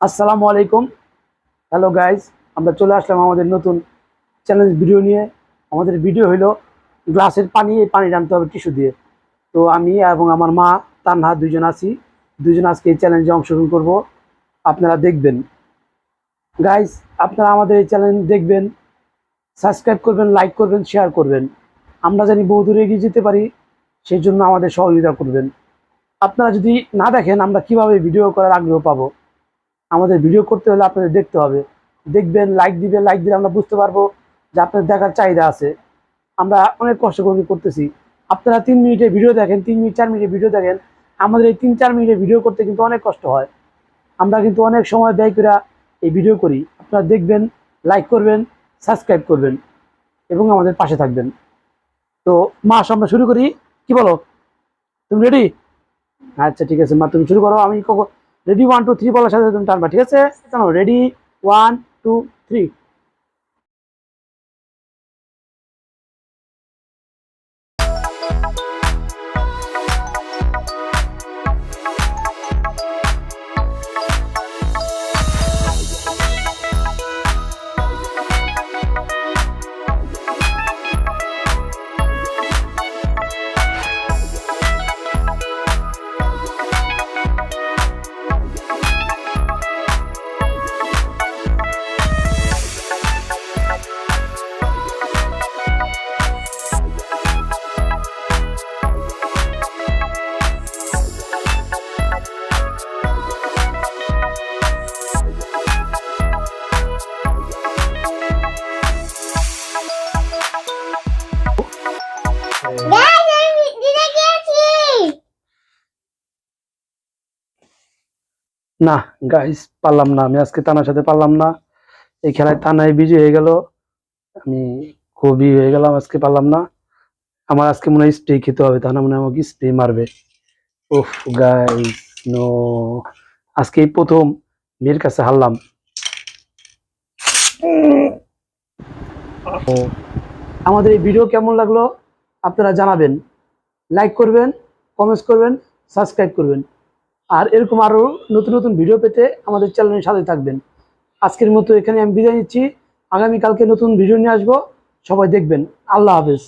আসসালামু আলাইকুম। Hello guys, আমরা চলে আসলাম আমাদের নতুন চ্যালেঞ্জ ভিডিও নিয়ে। আমাদের ভিডিও হলো গ্লাসের পানি, এই পানি টানতে হবে টিস্যু দিয়ে। তো আমি এবং আমার মা তানহা দুজন আছি, দুজন আজকে এই চ্যালেঞ্জে অংশগ্রহণ করব। আপনারা দেখবেন গাইজ, আপনারা আমাদের এই চ্যালেঞ্জ দেখবেন, সাবস্ক্রাইব করবেন, লাইক করবেন, শেয়ার করবেন। আমরা জানি বহু দূরে এগিয়ে যেতে পারি, সেই জন্য আমাদের সহযোগিতা করবেন। আপনারা যদি না দেখেন আমরা কিভাবে ভিডিও করার আগ্রহ পাবো? আমাদের ভিডিও করতে হলে আপনাদের দেখতে হবে, দেখবেন, লাইক দিবেন। লাইক দিলে আমরা বুঝতে পারবো যে আপনাদের দেখার চাহিদা আছে। আমরা অনেক কষ্ট করে করতেছি। আপনারা 3 মিনিটের ভিডিও দেখেন, 3 মিনিট 4 মিনিটের ভিডিও দেখেন। আমাদের এই 3-4 মিনিটের ভিডিও করতে কিন্তু অনেক কষ্ট হয়। আমরা কিন্তু অনেক সময় ব্যয় করে এই ভিডিও করি। আপনারা দেখবেন, লাইক করবেন, সাবস্ক্রাইব করবেন এবং আমাদের পাশে থাকবেন। তো মাস আমরা শুরু করি, কি বলো? তুমি রেডি? আচ্ছা ঠিক আছে মা, তুমি শুরু করো। আমি রেডি 1 2 3 বলার সাথে তুমি টানবা, ঠিক আছে? জানো, রেডি 1 2 3। না গাইস, পারলাম না। আমি আজকে তানার সাথে পারলাম না। এই খেলায় তানাই বিজয়ী হয়ে গেল, আমি খুবই হয়ে গেলাম। আজকে পারলাম না। আমার আজকে মনে হয় স্প্রে খেতে হবে, তানা মনে হয় আমাকে স্প্রে মারবে। উফ গাইস, নো। আজকে এই প্রথম মেয়ের কাছে হারলাম। আমাদের এই ভিডিও কেমন লাগলো আপনারা জানাবেন, লাইক করবেন, কমেন্টস করবেন, সাবস্ক্রাইব করবেন। আর এরকম আরও নতুন নতুন ভিডিও পেতে আমাদের চ্যানেলের সাথে থাকবেন। আজকের মতো এখানে আমি বিদায় নিচ্ছি। আগামীকালকে নতুন ভিডিও নিয়ে আসবো, সবাই দেখবেন। আল্লাহ হাফেজ।